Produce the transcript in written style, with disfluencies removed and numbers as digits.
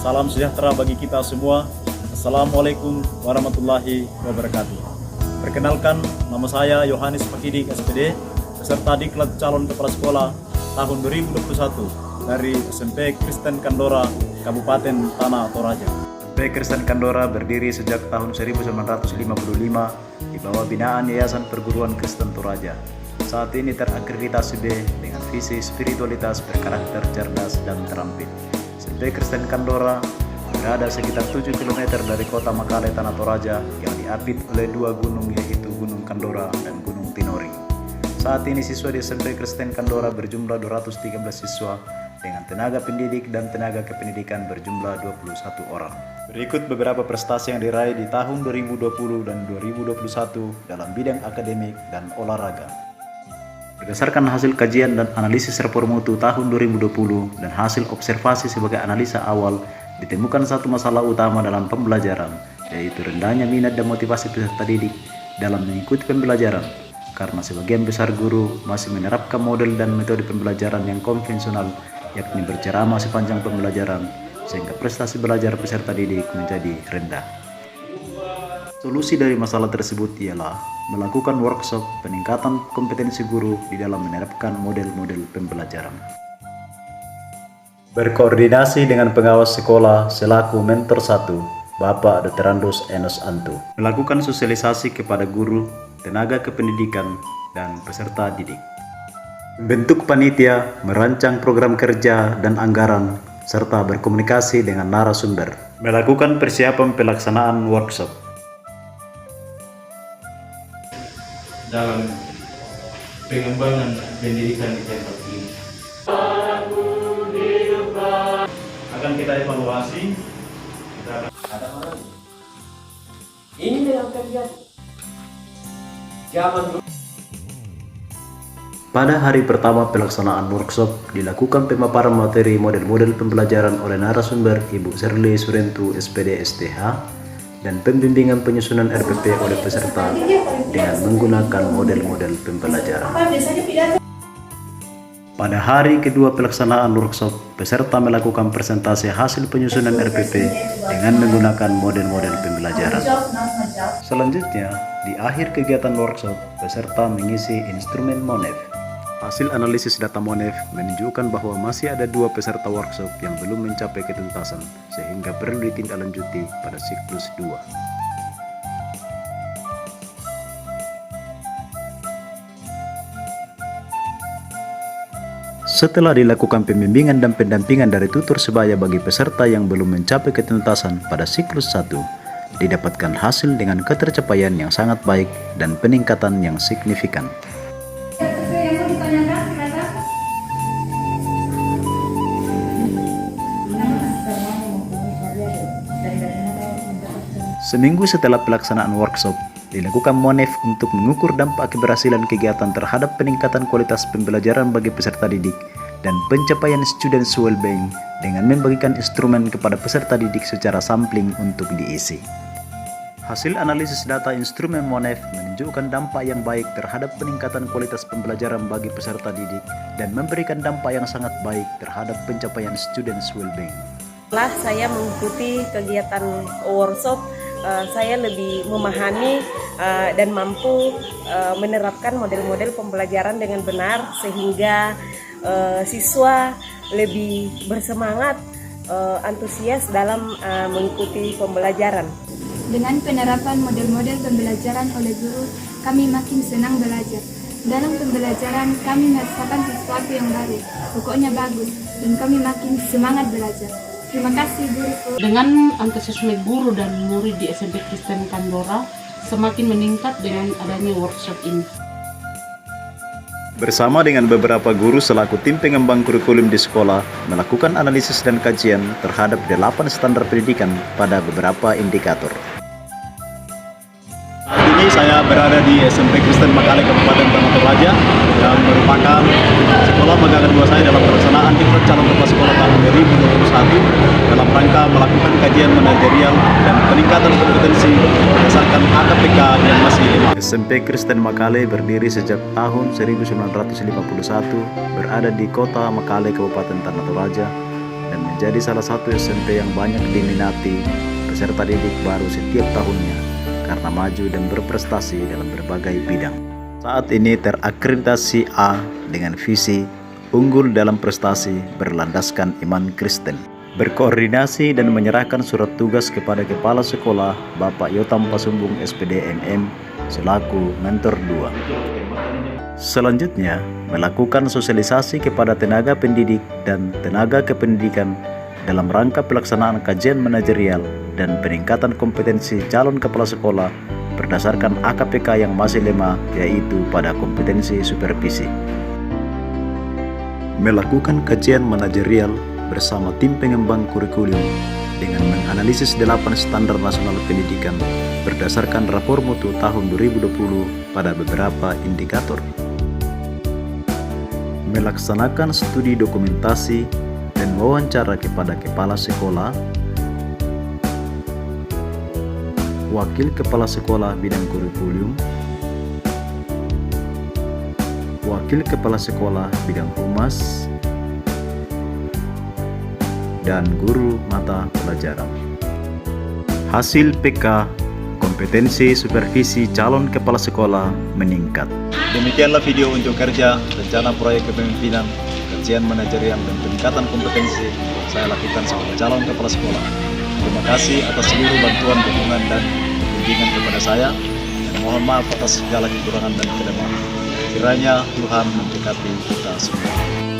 Salam sejahtera bagi kita semua. Assalamualaikum warahmatullahi wabarakatuh. Perkenalkan, nama saya Yohanes Makidik SPD, peserta Diklat Calon Kepala Sekolah tahun 2021 dari SMP Kristen Kandora, Kabupaten Tanah Toraja. SMP Kristen Kandora berdiri sejak tahun 1955 di bawah binaan Yayasan Perguruan Kristen Toraja. Saat ini terakreditasi B dengan visi spiritualitas berkarakter cerdas dan terampil. SMP Kristen Kandora berada sekitar 7 km dari kota Makale, Tanah Toraja yang diapit oleh dua gunung, yaitu Gunung Kandora dan Gunung Tinori. Saat ini siswa di SMP Kristen Kandora berjumlah 213 siswa dengan tenaga pendidik dan tenaga kependidikan berjumlah 21 orang. Berikut beberapa prestasi yang diraih di tahun 2020 dan 2021 dalam bidang akademik dan olahraga. Berdasarkan hasil kajian dan analisis rapor mutu tahun 2020 dan hasil observasi sebagai analisa awal, ditemukan satu masalah utama dalam pembelajaran, yaitu rendahnya minat dan motivasi peserta didik dalam mengikuti pembelajaran, karena sebagian besar guru masih menerapkan model dan metode pembelajaran yang konvensional, yakni berceramah sepanjang pembelajaran, sehingga prestasi belajar peserta didik menjadi rendah. Solusi dari masalah tersebut ialah melakukan workshop peningkatan kompetensi guru di dalam menerapkan model-model pembelajaran. Berkoordinasi dengan pengawas sekolah selaku mentor 1, Bapak Dr. Andus Enos Antu. Melakukan sosialisasi kepada guru, tenaga kependidikan, dan peserta didik. Bentuk panitia, merancang program kerja dan anggaran, serta berkomunikasi dengan narasumber. Melakukan persiapan pelaksanaan workshop. Dalam pengembangan pendidikan di tempat ini Akan kita evaluasi. Ini yang terjadi. Zaman Pada hari pertama pelaksanaan workshop, dilakukan pemaparan materi model-model pembelajaran oleh narasumber Ibu Sherly Surentu SPD STH dan pembimbingan penyusunan RPP oleh peserta dengan menggunakan model-model pembelajaran. Pada hari kedua pelaksanaan workshop, peserta melakukan presentasi hasil penyusunan RPP dengan menggunakan model-model pembelajaran. Selanjutnya, di akhir kegiatan workshop, peserta mengisi instrumen MONEF. Hasil analisis data MONEF menunjukkan bahwa masih ada 2 peserta workshop yang belum mencapai ketuntasan, sehingga perlu ditindaklanjuti pada siklus 2. Setelah dilakukan pembimbingan dan pendampingan dari tutor sebaya bagi peserta yang belum mencapai ketuntasan pada siklus 1, didapatkan hasil dengan ketercapaian yang sangat baik dan peningkatan yang signifikan. Seminggu setelah pelaksanaan workshop, dilakukan MONEF untuk mengukur dampak keberhasilan kegiatan terhadap peningkatan kualitas pembelajaran bagi peserta didik dan pencapaian students well-being dengan membagikan instrumen kepada peserta didik secara sampling untuk diisi. Hasil analisis data instrumen MONEF menunjukkan dampak yang baik terhadap peningkatan kualitas pembelajaran bagi peserta didik dan memberikan dampak yang sangat baik terhadap pencapaian students well-being. Setelah saya mengikuti kegiatan workshop, saya lebih memahami dan mampu menerapkan model-model pembelajaran dengan benar, sehingga siswa lebih bersemangat, antusias dalam mengikuti pembelajaran. Dengan penerapan model-model pembelajaran oleh guru, kami makin senang belajar. Dalam pembelajaran kami merasakan sesuatu yang baru, pokoknya bagus, dan kami makin semangat belajar. Terima kasih guru. Dengan antusiasme guru dan murid di SMP Kristen Kandora semakin meningkat dengan adanya workshop ini. Bersama dengan beberapa guru selaku tim pengembang kurikulum di sekolah, melakukan analisis dan kajian terhadap 8 standar pendidikan pada beberapa indikator. Saat ini saya berada di SMP Kristen Makale, Kabupaten Tanah Toraja, yang merupakan sekolah magang kedua saya dalam pelaksanaan Diklat Calon Kepala Sekolah tahun 2021 dalam rangka melakukan kajian manajerial dan peningkatan kompetensi berdasarkan AKPK yang masih lemah. SMP Kristen Makale berdiri sejak tahun 1951, berada di kota Makale, Kabupaten Tanah Toraja, dan menjadi salah satu SMP yang banyak diminati peserta didik baru setiap tahunnya karena maju dan berprestasi dalam berbagai bidang. Saat ini terakreditasi A dengan visi unggul dalam prestasi berlandaskan iman Kristen. Berkoordinasi dan menyerahkan surat tugas kepada Kepala Sekolah Bapak Yotam Pasumbung SPD MM selaku mentor 2. Selanjutnya, melakukan sosialisasi kepada tenaga pendidik dan tenaga kependidikan dalam rangka pelaksanaan kajian manajerial dan peningkatan kompetensi calon kepala sekolah berdasarkan AKPK yang masih lemah, yaitu pada kompetensi supervisi. Melakukan kajian manajerial bersama tim pengembang kurikulum dengan menganalisis 8 standar nasional pendidikan berdasarkan rapor mutu tahun 2020 pada beberapa indikator. Melaksanakan studi dokumentasi dan wawancara kepada kepala sekolah, wakil kepala sekolah bidang kurikulum, wakil kepala sekolah bidang humas, dan guru mata pelajaran. Hasil PK kompetensi supervisi calon kepala sekolah meningkat. Demikianlah video unjuk kerja, rencana proyek kepemimpinan, kajian manajerial dan peningkatan kompetensi saya lakukan sebagai calon kepala sekolah. Terima kasih atas seluruh bantuan, dukungan, dan bimbingan kepada saya, dan mohon maaf atas segala kekurangan dan kelemahan. Kiranya Tuhan memberkati kita semua.